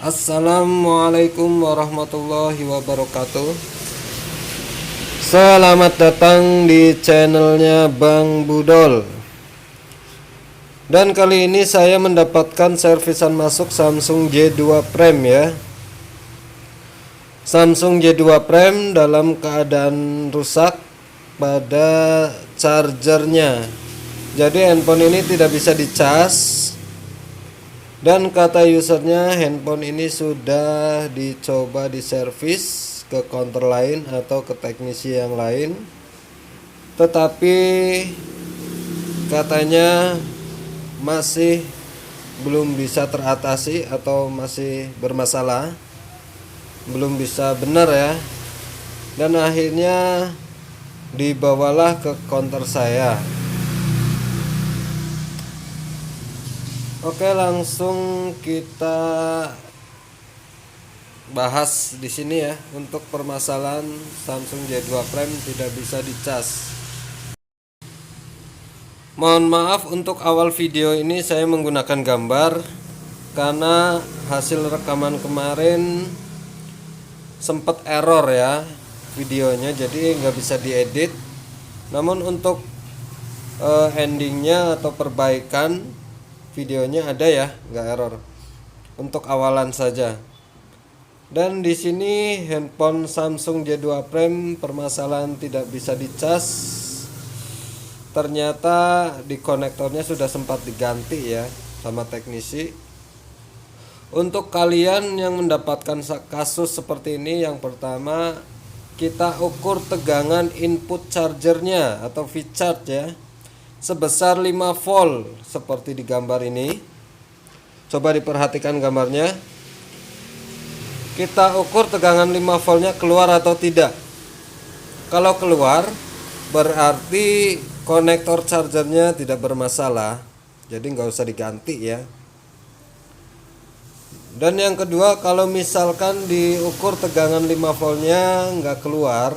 Assalamualaikum warahmatullahi wabarakatuh. Selamat datang di channelnya Bang Budol. Dan kali ini saya mendapatkan servisan masuk Samsung J2 Prime ya. Samsung J2 Prime dalam keadaan rusak pada chargernya. Jadi handphone ini tidak bisa dicas. Dan kata usernya handphone ini sudah dicoba diservis ke counter lain atau ke teknisi yang lain, tetapi katanya masih belum bisa teratasi atau masih bermasalah, belum bisa benar ya. Dan akhirnya dibawalah ke counter saya. Oke, langsung kita bahas di sini ya untuk permasalahan Samsung J2 Prime tidak bisa dicas. Mohon maaf untuk awal video ini saya menggunakan gambar karena hasil rekaman kemarin sempat error ya videonya, jadi nggak bisa diedit. Namun untuk endingnya atau perbaikan videonya ada ya, nggak error. Untuk awalan saja. Dan di sini handphone Samsung J2 Prime permasalahan tidak bisa dicas. Ternyata di konektornya sudah sempat diganti ya sama teknisi. Untuk kalian yang mendapatkan kasus seperti ini, yang pertama kita ukur tegangan input chargernya atau V-charge ya, sebesar 5 volt seperti di gambar ini. Coba diperhatikan gambarnya. Kita ukur tegangan 5 voltnya keluar atau tidak. Kalau keluar berarti konektor chargernya tidak bermasalah, jadi nggak usah diganti ya. Dan yang kedua, kalau misalkan diukur tegangan 5 voltnya nggak keluar,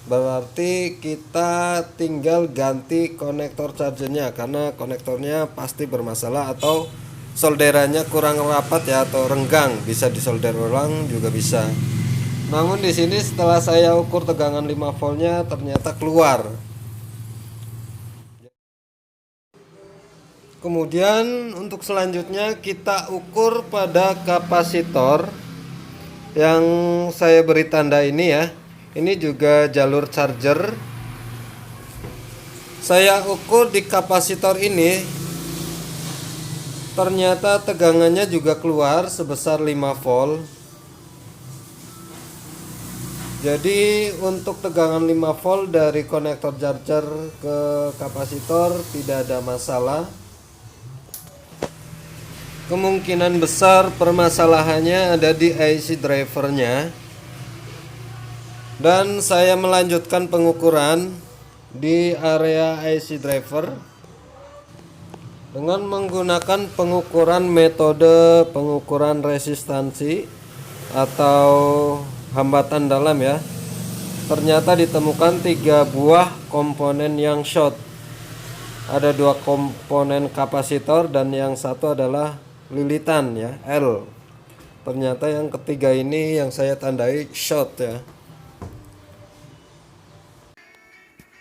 berarti kita tinggal ganti konektor chargernya karena konektornya pasti bermasalah atau solderannya kurang rapat ya, atau renggang. Bisa disolder ulang juga bisa. Namun di sini setelah saya ukur tegangan 5 voltnya ternyata keluar. Kemudian untuk selanjutnya kita ukur pada kapasitor yang saya beri tanda ini ya. Ini juga jalur charger. Saya ukur di kapasitor ini, ternyata tegangannya juga keluar sebesar 5 volt. Jadi untuk tegangan 5 volt dari konektor charger ke kapasitor tidak ada masalah. Kemungkinan besar permasalahannya ada di IC drivernya. Dan saya melanjutkan pengukuran di area IC driver dengan menggunakan pengukuran metode pengukuran resistansi atau hambatan dalam ya. Ternyata ditemukan 3 buah komponen yang short. Ada 2 komponen kapasitor dan yang satu adalah lilitan ya, L. Ternyata yang ketiga ini yang saya tandai short ya.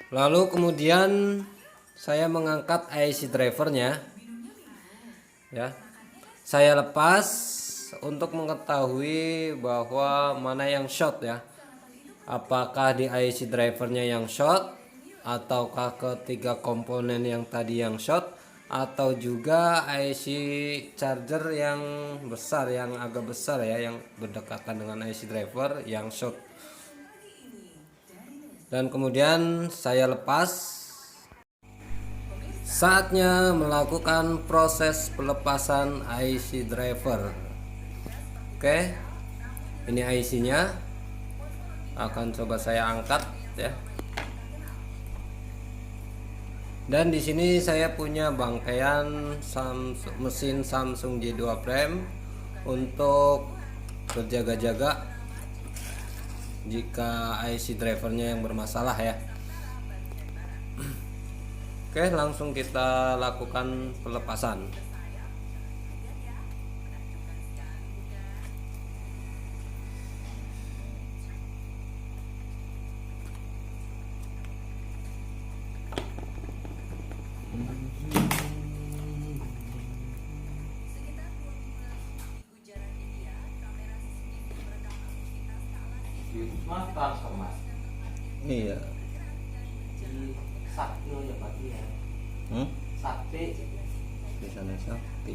Lalu kemudian saya mengangkat IC drivernya ya. Saya lepas untuk mengetahui bahwa mana yang short ya. Apakah di IC drivernya yang short, ataukah ketiga komponen yang tadi yang short, atau juga IC charger yang besar, yang agak besar ya, yang berdekatan dengan IC driver yang short. Dan kemudian saya lepas. Saatnya melakukan proses pelepasan IC driver. Oke, ini IC nya akan coba saya angkat ya. Dan di sini saya punya bangkaian mesin Samsung J2 Prime untuk berjaga-jaga jika IC drivernya yang bermasalah ya. Oke, langsung kita lakukan pelepasan. Mas transfer mas. Iya. Di Sakti ya Pak ya. Sakti. Di sana Sakti.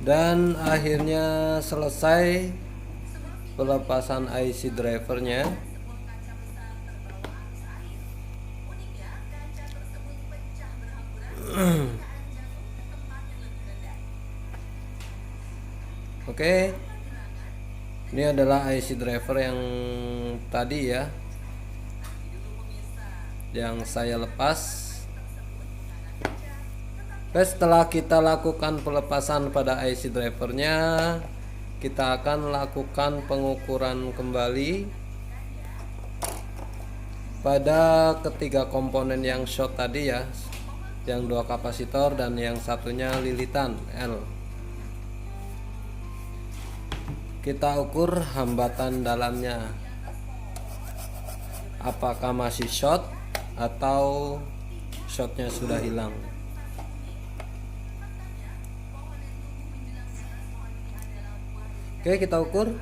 Dan akhirnya selesai pelepasan IC drivernya. Oke, ini adalah IC driver yang tadi ya, yang saya lepas. Oke, setelah kita lakukan pelepasan pada IC drivernya, kita akan lakukan pengukuran kembali pada ketiga komponen yang short tadi ya, yang 2 kapasitor dan yang satunya lilitan L. Kita ukur hambatan dalamnya, apakah masih short atau shortnya sudah hilang. Oke, kita ukur.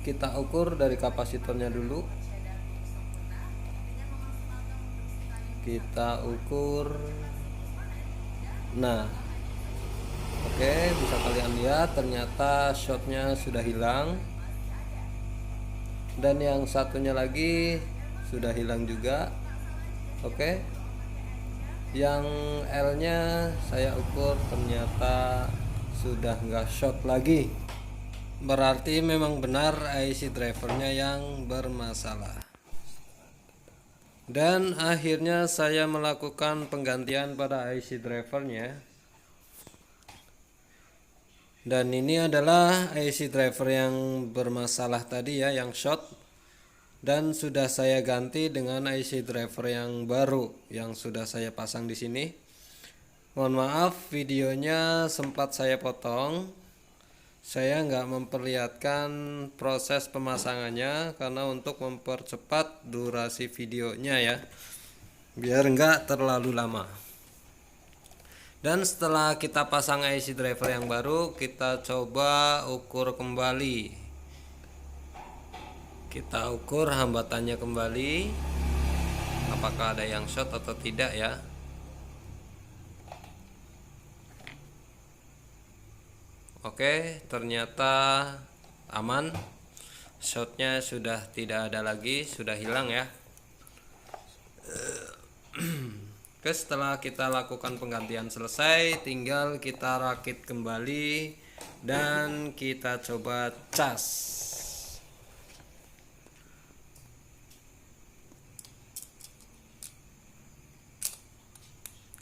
Kita ukur dari kapasitornya dulu. Kita ukur. Nah, oke, bisa kalian lihat ternyata shortnya sudah hilang. Dan yang satunya lagi sudah hilang juga. Oke. Yang L nya saya ukur ternyata sudah nggak short lagi, berarti memang benar IC drivernya yang bermasalah. Dan akhirnya saya melakukan penggantian pada IC drivernya, dan ini adalah IC driver yang bermasalah tadi ya, yang short. Dan sudah saya ganti dengan IC driver yang baru yang sudah saya pasang di sini. Mohon maaf videonya sempat saya potong. Saya nggak memperlihatkan proses pemasangannya karena untuk mempercepat durasi videonya ya, biar nggak terlalu lama. Dan setelah kita pasang IC driver yang baru, kita coba ukur kembali. Kita ukur hambatannya kembali, apakah ada yang short atau tidak ya. Oke, ternyata aman, shortnya sudah tidak ada lagi, sudah hilang ya. Oke, setelah kita lakukan penggantian selesai, tinggal kita rakit kembali dan kita coba cas.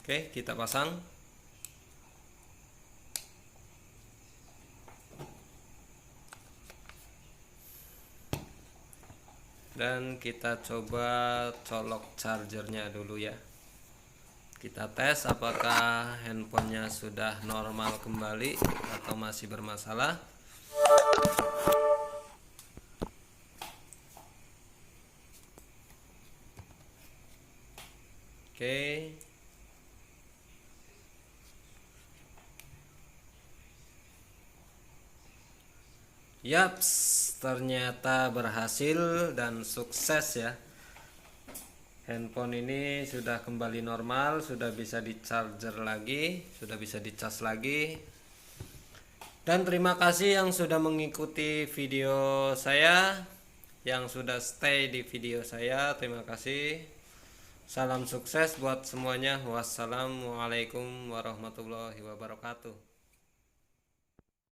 Oke, kita pasang. Dan kita coba colok chargernya dulu ya. Kita tes apakah handphonenya sudah normal kembali atau masih bermasalah. Oke. Yaps, ternyata berhasil dan sukses ya. handphone ini sudah kembali normal, sudah bisa di charger lagi, sudah bisa dicas lagi. Dan terima kasih yang sudah mengikuti video saya, yang sudah stay di video saya. Terima kasih. Salam sukses buat semuanya. Wassalamualaikum warahmatullahi wabarakatuh.